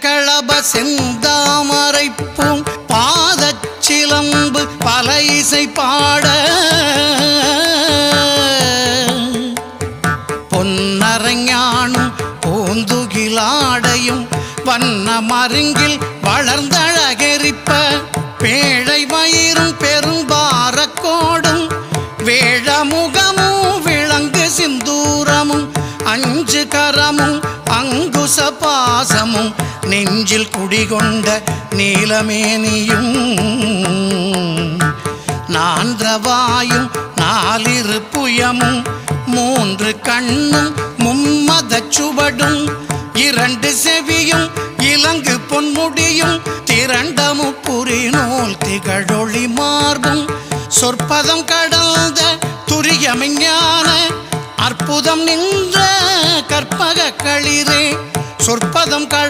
களப செந்தாமரைப்பூம் பாதச்சிலம்பு பல இசை பாட பொன்னரஞானும் பூந்துகிலாடையும் வண்ண மருங்கில் வளர்ந்தழகெரிப்ப பேழை மயிரும் பெரும்பாரக்கோடும் வேழமுகமும் விளங்கு சிந்தூரமும் அஞ்சு கரமும் அங்குச பாசமும் நெஞ்சில் குடிகொண்ட நீலமேனியும் நான்றவாயும் நாலிரு புயமும் மூன்று கண்ணும் மும்மதச் சுவடும் இரண்டு செவியும் இலங்கு பொன்முடியும் திரண்டமு புரிநூல் திகழொளி மார்பும் சொற்பதம் கடந்த துரியமெஞ்ஞான அற்புதம் நின்ற கற்பக களிரே சொற்பதம் கடந்த